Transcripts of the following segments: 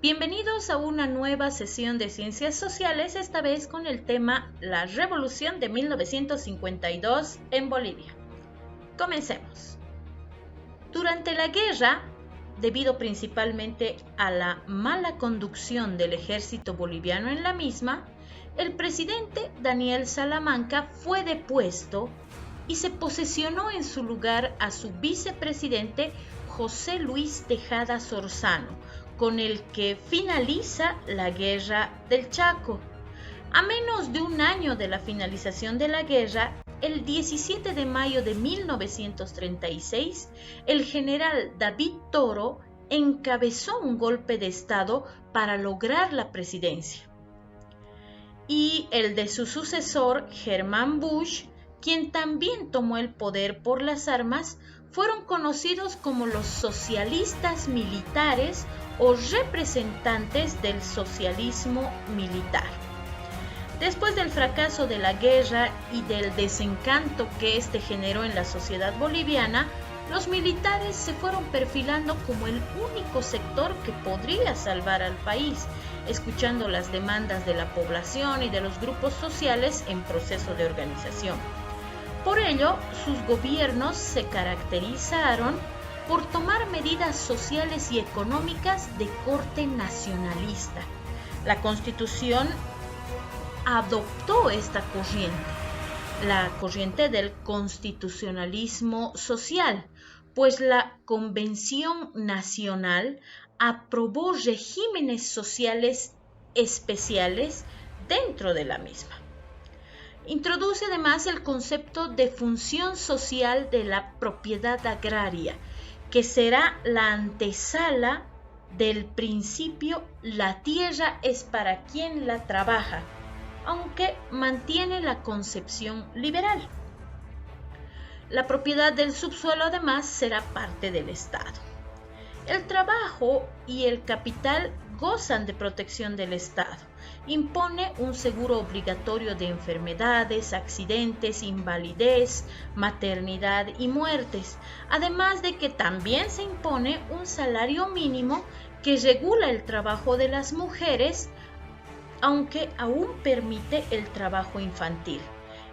Bienvenidos a una nueva sesión de Ciencias Sociales, esta vez con el tema La Revolución de 1952 en Bolivia. Comencemos. Durante la guerra, debido principalmente a la mala conducción del ejército boliviano en la misma, el presidente Daniel Salamanca fue depuesto y se posesionó en su lugar a su vicepresidente José Luis Tejada Sorzano, con el que finaliza la Guerra del Chaco. A menos de un año de la finalización de la guerra, el 17 de mayo de 1936, el general David Toro encabezó un golpe de Estado para lograr la presidencia. Y el de su sucesor, Germán Busch, quien también tomó el poder por las armas, fueron conocidos como los socialistas militares o representantes del socialismo militar. Después del fracaso de la guerra y del desencanto que este generó en la sociedad boliviana, los militares se fueron perfilando como el único sector que podría salvar al país, escuchando las demandas de la población y de los grupos sociales en proceso de organización. Por ello, sus gobiernos se caracterizaron por tomar medidas sociales y económicas de corte nacionalista. La Constitución adoptó esta corriente, la corriente del constitucionalismo social, pues la Convención Nacional aprobó regímenes sociales especiales dentro de la misma. Introduce además el concepto de función social de la propiedad agraria, que será la antesala del principio la tierra es para quien la trabaja, aunque mantiene la concepción liberal. La propiedad del subsuelo además será parte del Estado. El trabajo y el capital gozan de protección del Estado. Impone un seguro obligatorio de enfermedades, accidentes, invalidez, maternidad y muertes, además de que también se impone un salario mínimo que regula el trabajo de las mujeres, aunque aún permite el trabajo infantil.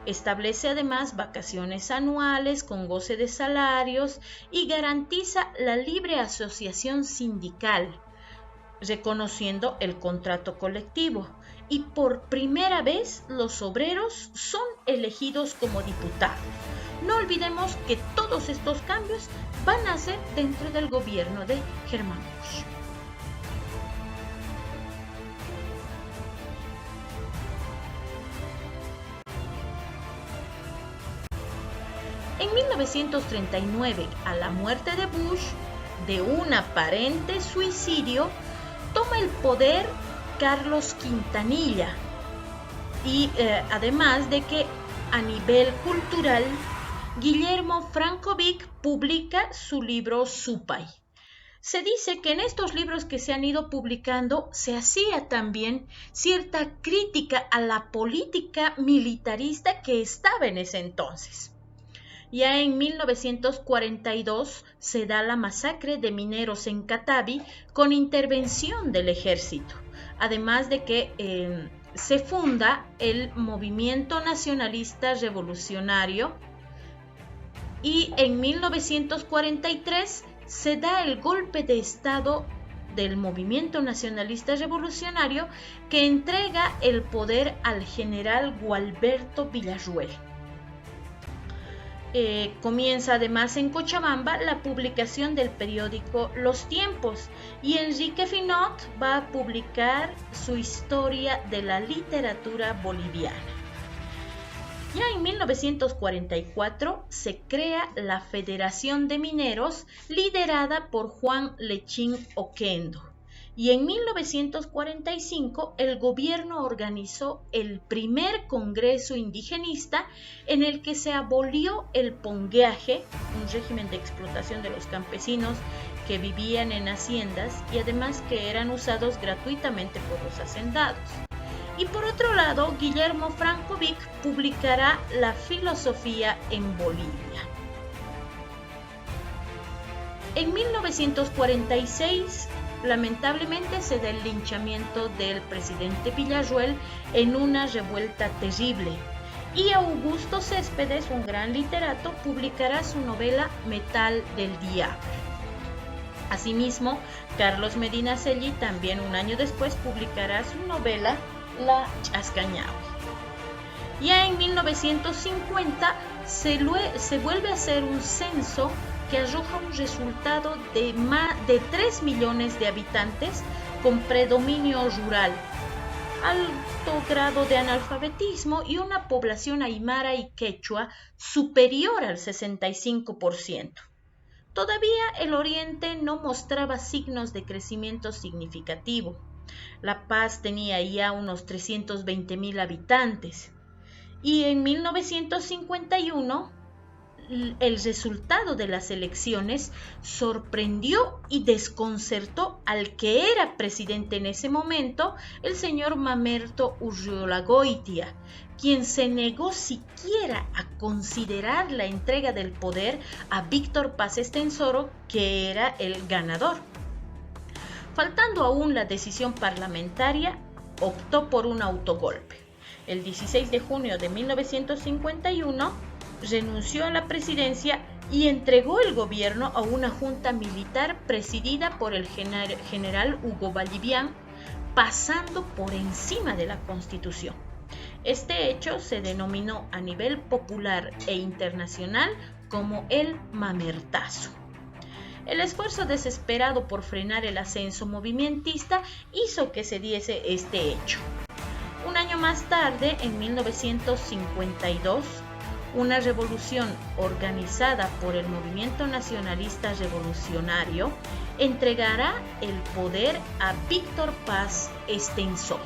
Establece además vacaciones anuales con goce de salarios y garantiza la libre asociación sindical, reconociendo el contrato colectivo, y por primera vez los obreros son elegidos como diputados. No olvidemos que todos estos cambios van a ser dentro del gobierno de Germán Busch. En 1939, a la muerte de Busch, de un aparente suicidio, toma el poder Carlos Quintanilla y además de que a nivel cultural Guillermo Francovic publica su libro Supay. Se dice que en estos libros que se han ido publicando se hacía también cierta crítica a la política militarista que estaba en ese entonces. Ya en 1942 se da la masacre de mineros en Catavi con intervención del ejército, además de que se funda el Movimiento Nacionalista Revolucionario y en 1943 se da el golpe de Estado del Movimiento Nacionalista Revolucionario que entrega el poder al general Gualberto Villarroel. Comienza además en Cochabamba la publicación del periódico Los Tiempos y Enrique Finot va a publicar su historia de la literatura boliviana. Ya en 1944 se crea la Federación de Mineros liderada por Juan Lechín Oquendo. Y en 1945 el gobierno organizó el primer congreso indigenista en el que se abolió el pongueaje, un régimen de explotación de los campesinos que vivían en haciendas y además que eran usados gratuitamente por los hacendados. Y por otro lado, Guillermo Francovic publicará La filosofía en Bolivia. En 1946 lamentablemente se da el linchamiento del presidente Villarroel en una revuelta terrible. Y Augusto Céspedes, un gran literato, publicará su novela Metal del Diablo. Asimismo, Carlos Medinaceli, también un año después, publicará su novela La Chascañahue. Ya en 1950 se vuelve a hacer un censo que arroja un resultado de más de 3 millones de habitantes con predominio rural, alto grado de analfabetismo y una población aymara y quechua superior al 65%. Todavía el Oriente no mostraba signos de crecimiento significativo. La Paz tenía ya unos 320,000 habitantes. Y en 1951, el resultado de las elecciones sorprendió y desconcertó al que era presidente en ese momento, el señor Mamerto Urreolagoitia, quien se negó siquiera a considerar la entrega del poder a Víctor Paz Estenssoro, que era el ganador. Faltando aún la decisión parlamentaria, optó por un autogolpe. El 16 de junio de 1951 renunció a la presidencia y entregó el gobierno a una junta militar presidida por el general Hugo Ballivián, pasando por encima de la Constitución. Este hecho se denominó a nivel popular e internacional como el Mamertazo. El esfuerzo desesperado por frenar el ascenso movimentista hizo que se diese este hecho. Un año más tarde, en 1952, una revolución organizada por el Movimiento Nacionalista Revolucionario entregará el poder a Víctor Paz Estenssoro.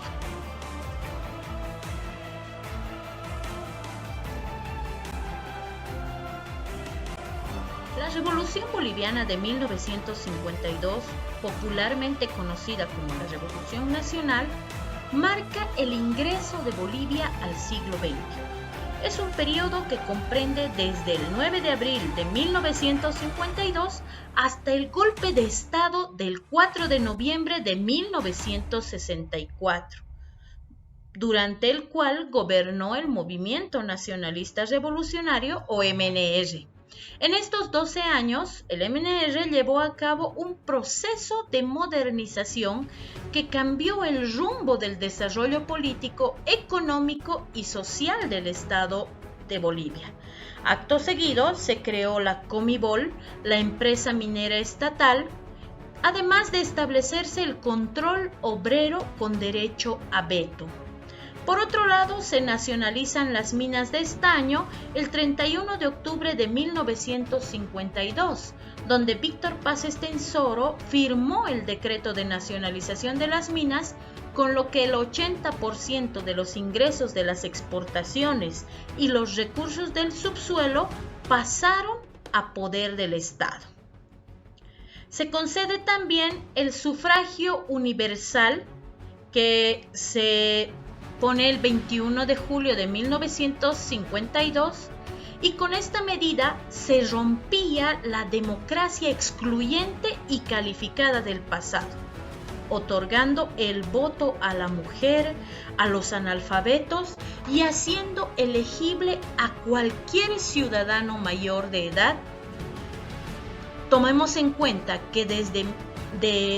La Revolución Boliviana de 1952, popularmente conocida como la Revolución Nacional, marca el ingreso de Bolivia al siglo XX. Es un periodo que comprende desde el 9 de abril de 1952 hasta el golpe de Estado del 4 de noviembre de 1964, durante el cual gobernó el Movimiento Nacionalista Revolucionario o MNR. En estos 12 años, el MNR llevó a cabo un proceso de modernización que cambió el rumbo del desarrollo político, económico y social del Estado de Bolivia. Acto seguido, se creó la Comibol, la empresa minera estatal, además de establecerse el control obrero con derecho a veto. Por otro lado, se nacionalizan las minas de estaño el 31 de octubre de 1952, donde Víctor Paz Estenssoro firmó el decreto de nacionalización de las minas, con lo que el 80% de los ingresos de las exportaciones y los recursos del subsuelo pasaron a poder del Estado. Se concede también el sufragio universal, que se pone el 21 de julio de 1952, y con esta medida se rompía la democracia excluyente y calificada del pasado, otorgando el voto a la mujer, a los analfabetos y haciendo elegible a cualquier ciudadano mayor de edad. Tomemos en cuenta que desde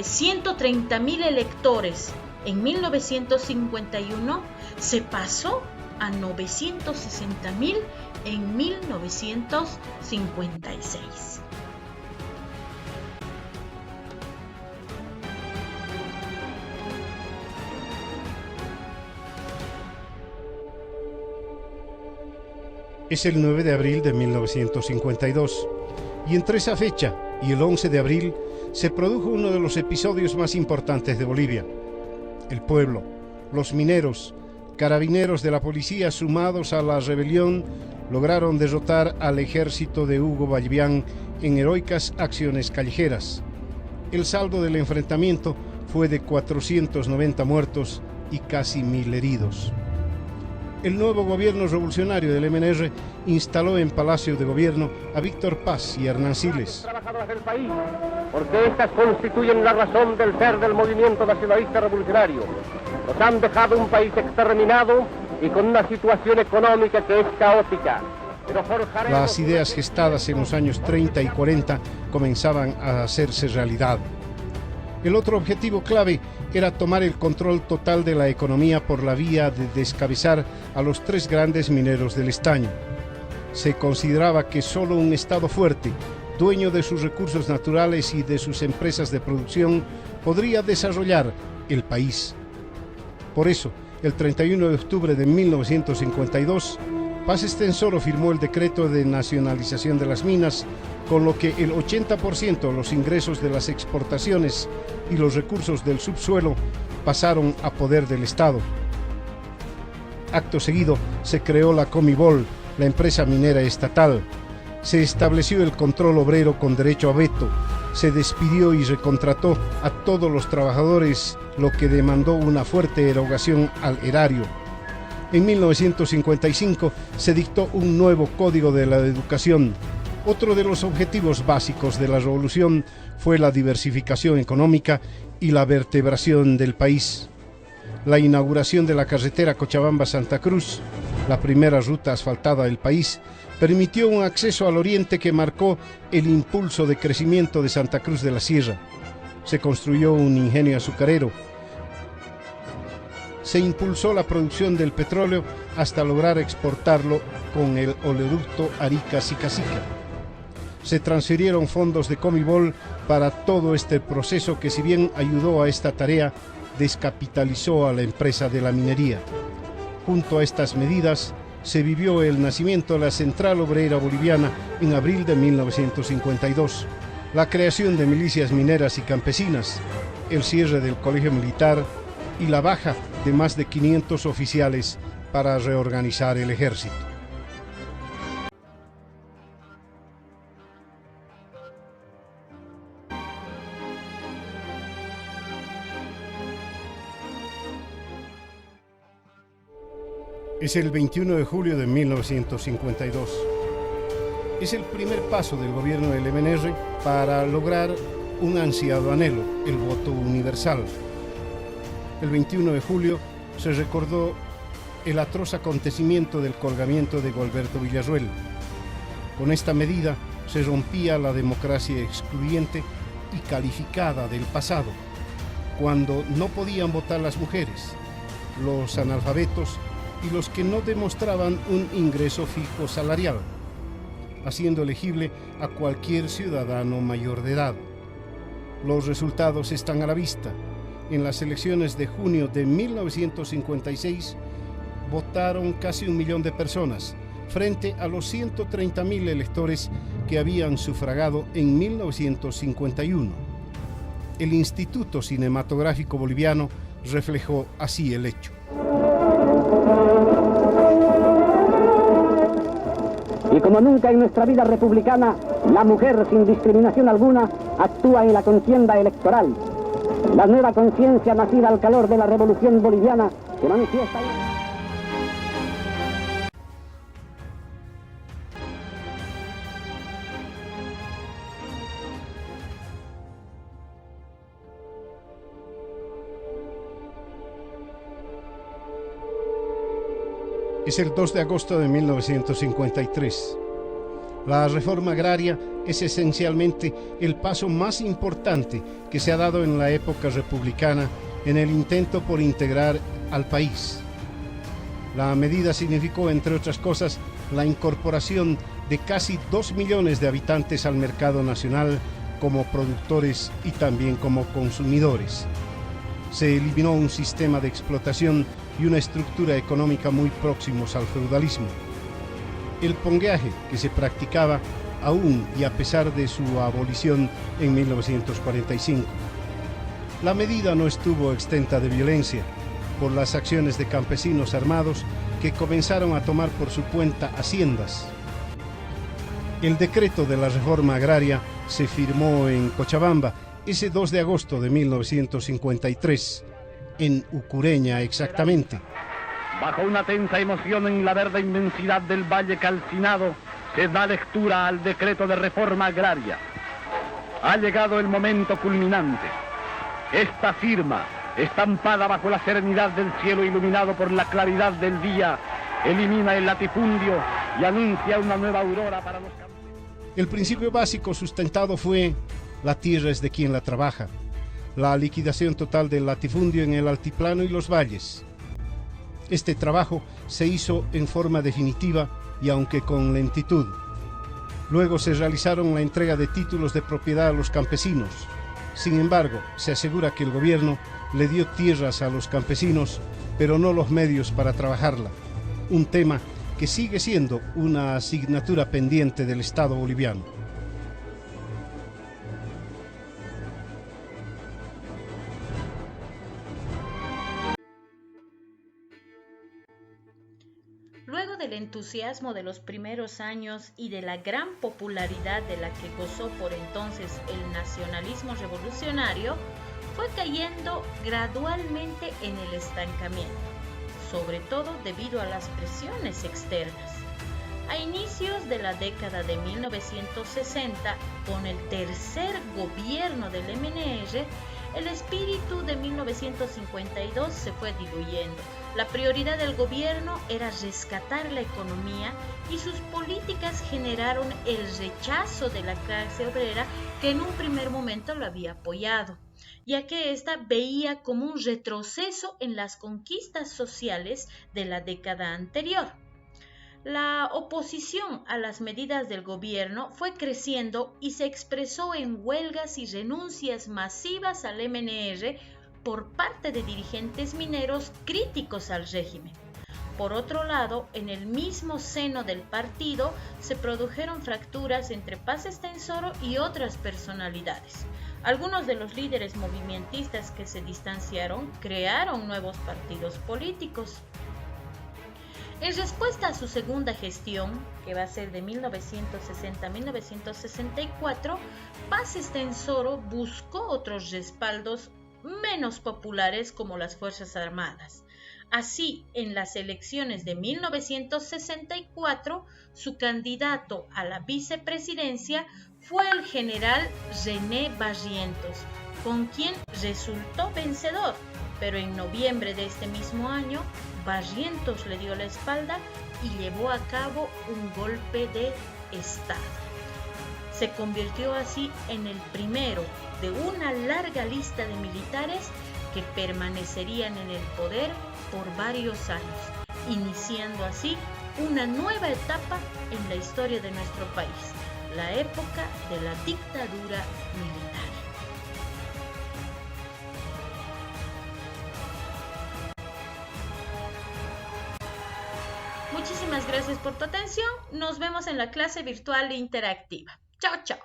130,000 electores en 1951 se pasó a 960,000 en 1956. Es el 9 de abril de 1952 y entre esa fecha y el 11 de abril se produjo uno de los episodios más importantes de Bolivia. El pueblo, los mineros, carabineros de la policía sumados a la rebelión lograron derrotar al ejército de Hugo Ballivián en heroicas acciones callejeras. El saldo del enfrentamiento fue de 490 muertos y casi 1,000 heridos. El nuevo gobierno revolucionario del MNR instaló en Palacio de Gobierno a Víctor Paz y Hernán Siles. Trabajadoras del país, porque estas constituyen la razón del ser del movimiento nacionalista revolucionario. Nos han dejado un país exterminado y con una situación económica que es caótica. Pero forjaremos... Las ideas gestadas en los años 30 y 40 comenzaban a hacerse realidad. El otro objetivo clave era tomar el control total de la economía por la vía de descabezar a los tres grandes mineros del estaño. Se consideraba que solo un Estado fuerte, dueño de sus recursos naturales y de sus empresas de producción, podría desarrollar el país. Por eso, el 31 de octubre de 1952, Paz Estenssoro firmó el decreto de nacionalización de las minas, con lo que el 80% de los ingresos de las exportaciones y los recursos del subsuelo pasaron a poder del Estado. Acto seguido, se creó la Comibol, la empresa minera estatal. Se estableció el control obrero con derecho a veto. Se despidió y recontrató a todos los trabajadores, lo que demandó una fuerte erogación al erario. En 1955 se dictó un nuevo Código de la Educación. Otro de los objetivos básicos de la revolución fue la diversificación económica y la vertebración del país. La inauguración de la carretera Cochabamba-Santa Cruz, la primera ruta asfaltada del país, permitió un acceso al oriente que marcó el impulso de crecimiento de Santa Cruz de la Sierra. Se construyó un ingenio azucarero. Se impulsó la producción del petróleo hasta lograr exportarlo con el oleoducto Arica-Sica-Sica. Se transfirieron fondos de Comibol para todo este proceso que, si bien ayudó a esta tarea, descapitalizó a la empresa de la minería. Junto a estas medidas, se vivió el nacimiento de la Central Obrera Boliviana en abril de 1952, la creación de milicias mineras y campesinas, el cierre del Colegio Militar y la baja de más de 500 oficiales para reorganizar el ejército. Es el 21 de julio de 1952. Es el primer paso del gobierno del MNR para lograr un ansiado anhelo, el voto universal. El 21 de julio se recordó el atroz acontecimiento del colgamiento de Gualberto Villarroel. Con esta medida se rompía la democracia excluyente y calificada del pasado, cuando no podían votar las mujeres, los analfabetos y los que no demostraban un ingreso fijo salarial, haciendo elegible a cualquier ciudadano mayor de edad. Los resultados están a la vista. En las elecciones de junio de 1956 votaron casi 1 millón de personas, frente a los 130.000 electores que habían sufragado en 1951. El Instituto Cinematográfico Boliviano reflejó así el hecho. Y como nunca en nuestra vida republicana, la mujer, sin discriminación alguna, actúa en la contienda electoral. La nueva conciencia nacida al calor de la revolución boliviana se manifiesta en... Es el 2 de agosto de 1953. La reforma agraria es esencialmente el paso más importante que se ha dado en la época republicana en el intento por integrar al país. La medida significó, entre otras cosas, la incorporación de casi 2 millones de habitantes al mercado nacional como productores y también como consumidores. Se eliminó un sistema de explotación y una estructura económica muy próximos al feudalismo. El pongueaje que se practicaba aún y a pesar de su abolición en 1945. La medida no estuvo exenta de violencia por las acciones de campesinos armados que comenzaron a tomar por su cuenta haciendas. El decreto de la reforma agraria se firmó en Cochabamba ese 2 de agosto de 1953, en Ucureña exactamente. Bajo una tensa emoción en la verde inmensidad del valle calcinado, se da lectura al decreto de reforma agraria. Ha llegado el momento culminante. Esta firma, estampada bajo la serenidad del cielo iluminado por la claridad del día, elimina el latifundio y anuncia una nueva aurora para los campesinos. El principio básico sustentado fue: la tierra es de quien la trabaja. La liquidación total del latifundio en el altiplano y los valles. Este trabajo se hizo en forma definitiva y aunque con lentitud. Luego se realizaron la entrega de títulos de propiedad a los campesinos. Sin embargo, se asegura que el gobierno le dio tierras a los campesinos, pero no los medios para trabajarla. Un tema que sigue siendo una asignatura pendiente del Estado boliviano. Luego del entusiasmo de los primeros años y de la gran popularidad de la que gozó por entonces el nacionalismo revolucionario, fue cayendo gradualmente en el estancamiento, sobre todo debido a las presiones externas. A inicios de la década de 1960, con el tercer gobierno del MNR, el espíritu de 1952 se fue diluyendo. La prioridad del gobierno era rescatar la economía y sus políticas generaron el rechazo de la clase obrera que en un primer momento lo había apoyado, ya que ésta veía como un retroceso en las conquistas sociales de la década anterior. La oposición a las medidas del gobierno fue creciendo y se expresó en huelgas y renuncias masivas al MNR por parte de dirigentes mineros críticos al régimen. Por otro lado, en el mismo seno del partido se produjeron fracturas entre Paz Estenssoro y otras personalidades. Algunos de los líderes movimentistas que se distanciaron crearon nuevos partidos políticos. En respuesta a su segunda gestión, que va a ser de 1960 a 1964, Paz Estenssoro buscó otros respaldos menos populares como las Fuerzas Armadas. Así, en las elecciones de 1964, su candidato a la vicepresidencia fue el general René Barrientos, con quien resultó vencedor, pero en noviembre de este mismo año, Barrientos le dio la espalda y llevó a cabo un golpe de Estado. Se convirtió así en el primero de una larga lista de militares que permanecerían en el poder por varios años, iniciando así una nueva etapa en la historia de nuestro país, la época de la dictadura militar. Muchísimas gracias por tu atención. Nos vemos en la clase virtual interactiva. Chao, chao.